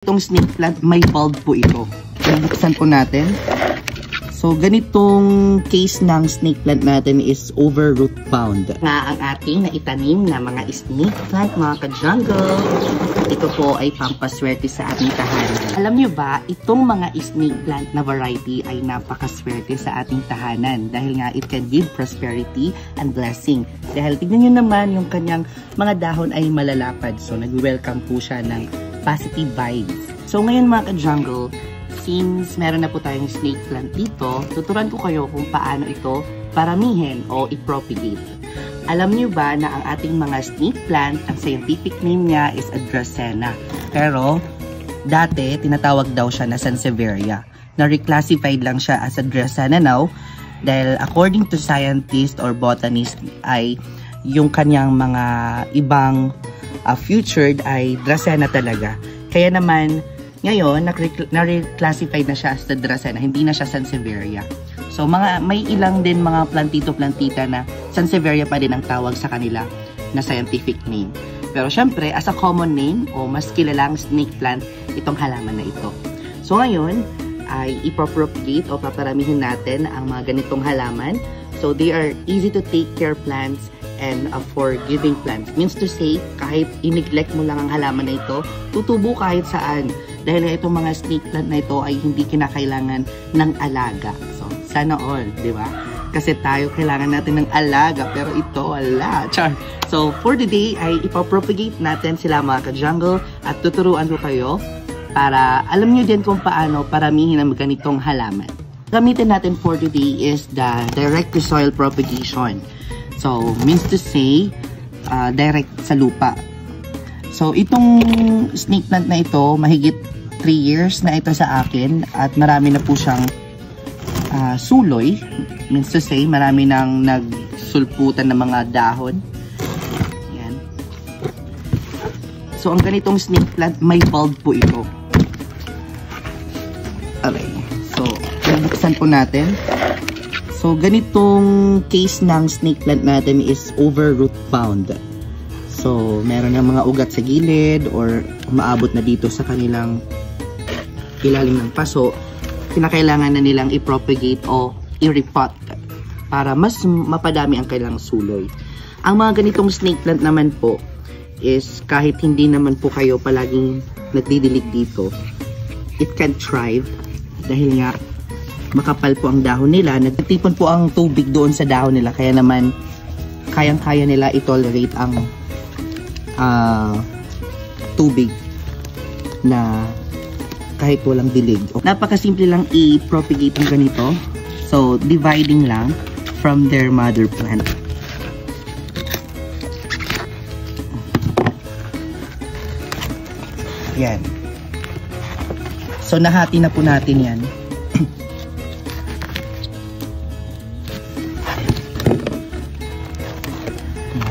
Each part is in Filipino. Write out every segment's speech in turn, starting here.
Itong snake plant, may bulb po ito. Buksan po natin. So, ganitong case ng snake plant natin is over root bound. Nga ang ating naitanim na mga snake plant, mga ka-jungle. Ito po ay pampaswerte sa ating tahanan. Alam nyo ba, itong mga snake plant na variety ay napakaswerte sa ating tahanan. Dahil nga, it can give prosperity and blessing. Dahil tignan nyo naman, yung kanyang mga dahon ay malalapad. So, nag-welcome po siya ng positive vibes. So, ngayon mga ka-jungle, since meron na po tayong snake plant dito, tuturuan ko kayo kung paano ito paramihin o i-propagate. Alam niyo ba na ang ating mga snake plant, ang scientific name niya is a Dracena. Pero, dati, tinatawag daw siya na Sansevieria. Na-reclassified lang siya as a Dracena now, dahil according to scientists or botanists, ay yung kanyang mga ibang featured ay Dracena talaga. Kaya naman, ngayon, na-reclassified na siya as the Dracena, hindi na siya Sansevieria. So, may ilang din mga plantito-plantita na Sansevieria pa din ang tawag sa kanila na scientific name. Pero syempre, as a common name o mas kilalang snake plant, itong halaman na ito. So, ngayon, ay ipropagate o paparamihin natin ang mga ganitong halaman. So, they are easy to take care plants and forgiving plants. Means to say, kahit i-neglect mo lang ang halaman na ito, tutubo kahit saan. Dahil nga itong mga snake plant na ito ay hindi kinakailangan ng alaga. So, sana all, di ba? Kasi tayo kailangan natin ng alaga, pero ito, wala. Char. So, for the day, ay ipapropagate natin sila mga ka-jungle at tuturuan ko kayo para alam nyo din kung paano paramihin ang ganitong halaman. Gamitin natin for the day is the direct to soil propagation. So, means to say, direct sa lupa. So, itong snake plant na ito, mahigit 3 years na ito sa akin at marami na po siyang suloy. Means to say, marami nang nagsulputan ng mga dahon. Yan. So, ang ganitong snake plant, may bulb po ito. Okay. So, buksan po natin. So, ganitong case ng snake plant natin is over root bound. So, meron ng mga ugat sa gilid or umaabot na dito sa kanilang ilalim ng paso. Kinakailangan na nilang i-propagate o i-repot para mas mapadami ang kailang suloy. Ang mga ganitong snake plant naman po is kahit hindi naman po kayo palaging nagdidilig dito, it can thrive dahil nga makapal po ang dahon nila. Nagtitipon po ang tubig doon sa dahon nila. Kaya naman, kayang-kaya nila i-tolerate ang tubig na kahit walang dilig. Napakasimple lang i-propagate ng ganito. So, dividing lang from their mother plant. Yan. So, nahati na po natin yan.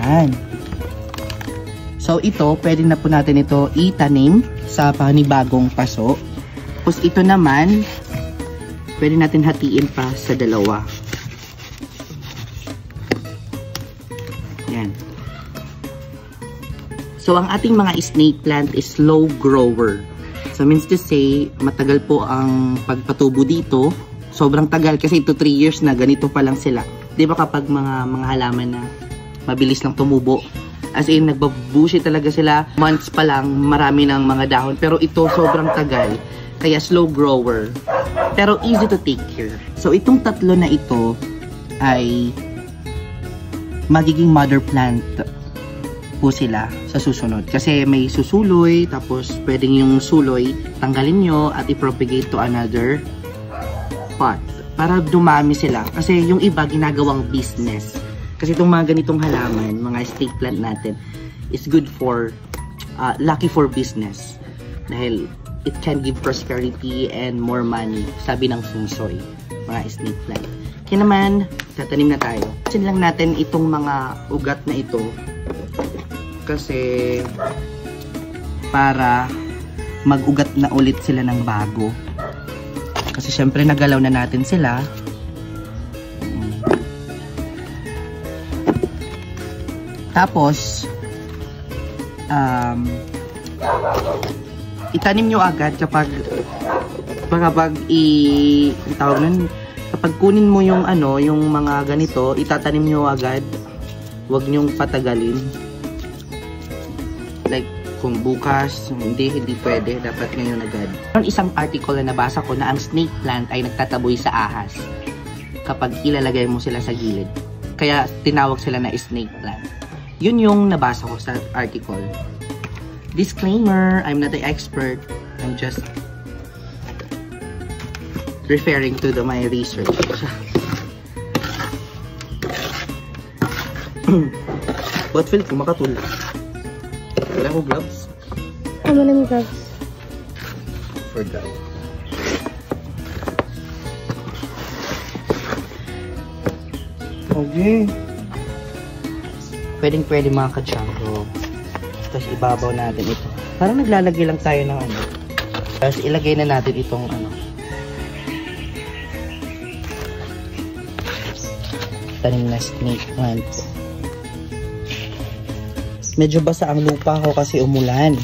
Yan. So, ito, pwede na po natin ito itanim sa panibagong paso. Tapos, ito naman, pwede natin hatiin pa sa dalawa. Yan. So, ang ating mga snake plant is slow grower. So, means to say, matagal po ang pagpatubo dito. Sobrang tagal kasi ito 3 years na ganito pa lang sila. Di ba kapag mga halaman na mabilis lang tumubo. As in, nagbabushi talaga sila. Months pa lang, marami ng mga dahon. Pero ito, sobrang tagal. Kaya slow grower. Pero easy to take care. So, itong tatlo na ito ay magiging mother plant po sila sa susunod. Kasi may susuloy, tapos pwedeng yung suloy, tanggalin nyo at i-propagate to another pot. Para dumami sila. Kasi yung iba, ginagawang business. Kasi itong mga ganitong halaman, mga snake plant natin, is good for, lucky for business. Dahil it can give prosperity and more money, sabi ng feng shui, mga snake plant. Kaya naman, tatanim na tayo. Kasi lang natin itong mga ugat na ito. Kasi, para mag-ugat na ulit sila ng bago. Kasi syempre, nagalaw na natin sila. Tapos, itanim nyo agad kapag kapag kunin mo yung yung mga ganito, itatanim nyo agad. Huwag nyong patagalin. Like, kung bukas, hindi pwede. Dapat ngayon agad. Meron isang article na nabasa ko na ang snake plant ay nagtataboy sa ahas kapag ilalagay mo sila sa gilid. Kaya tinawag sila na snake plant. Yun yung nabasa ko sa article. Disclaimer, I'm not an expert. I'm just referring to my research. But feel ko makatulog. Wala ko gloves? Ano ng gloves? For that. Okay. Pwede mga ka-chango. Tapos ibabaw natin ito. Parang naglalagay lang tayo ng Tapos ilagay na natin itong tanim na snake plant. Medyo basa ang lupa ko kasi umulan.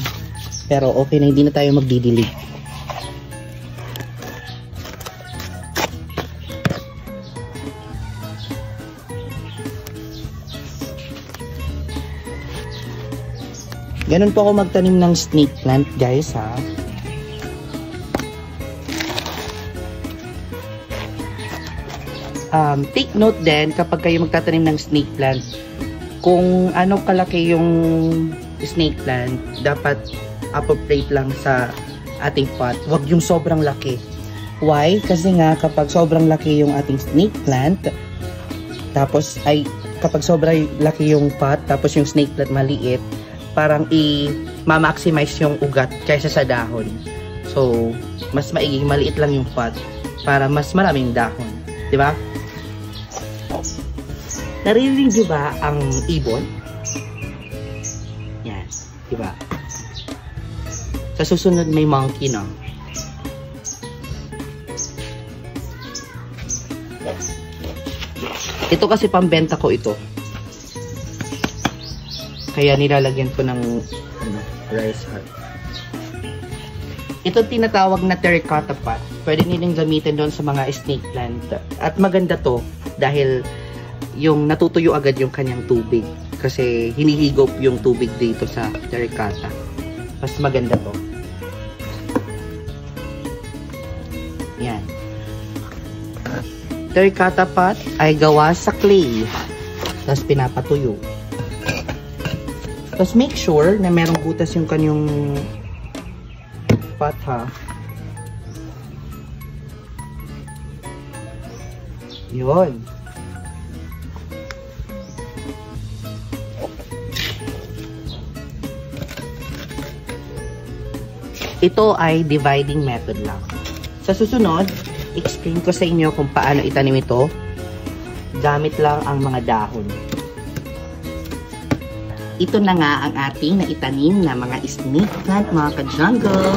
Pero okay na, hindi na tayo magdidilig. Ganun po ako magtanim ng snake plant, guys, ha. Take note din kapag kayo magtatanim ng snake plant, kung ano kalaki yung snake plant, dapat appropriate lang sa ating pot. Huwag yung sobrang laki. Why? Kasi nga kapag sobrang laki yung ating snake plant, tapos kapag sobrang laki yung pot, tapos yung snake plant maliit, parang i-maximize yung ugat kaysa sa dahon. So, mas maigi maliit lang yung pot para mas maraming dahon. Diba? Naririnig nyo ba ang ibon? Yan. Diba? Sa susunod may monkey, no? Ito kasi pambenta ko ito. Kaya nilalagyan ko ng rice husk. Ito tinatawag na terracotta pot. Pwede nilang gamitin doon sa mga snake plant. At maganda to dahil yung natutuyo agad yung kanyang tubig. Kasi hinihigop yung tubig dito sa terracotta. Mas maganda to. Yan. Terracotta pot ay gawa sa clay. Tapos pinapatuyo. Tapos make sure na merong butas yung kanyang pot, ha. Yun. Ito ay dividing method lang. Sa susunod, explain ko sa inyo kung paano itanim ito. Gamit lang ang mga dahon. Ito na nga ang ating naitanim na mga snake plant, mga ka-jungle.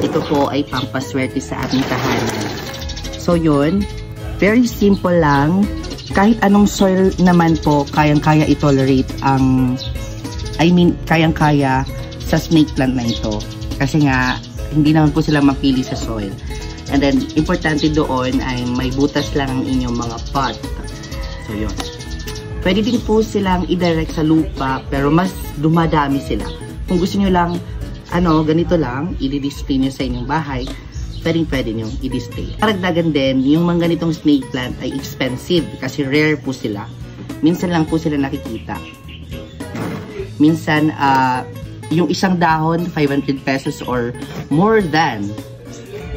Ito po ay pampaswerte sa ating tahanan. So yun, very simple lang. Kahit anong soil naman po, kayang-kaya i-tolerate ang, kayang-kaya sa snake plant na ito. Kasi nga, hindi naman po sila mapili sa soil. And then, importante doon ay may butas lang ang inyong mga pot. So yun. Pwede din po silang i-direct sa lupa, pero mas dumadami sila. Kung gusto nyo lang, ganito lang, i-display nyo sa inyong bahay, pwede nyo i-display. Karagdagan din, yung mga ganitong snake plant ay expensive kasi rare po sila. Minsan lang po sila nakikita. Minsan, yung isang dahon, 500 pesos or more than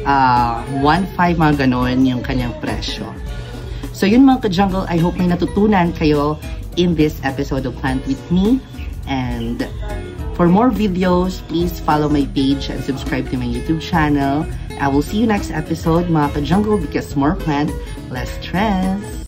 1.5 mga ganon yung kanyang presyo. So yun mga ka-jungle, I hope may natutunan kayo in this episode of Plant With Me. And for more videos, please follow my page and subscribe to my YouTube channel. I will see you next episode mga ka-jungle, because more plant, less stress.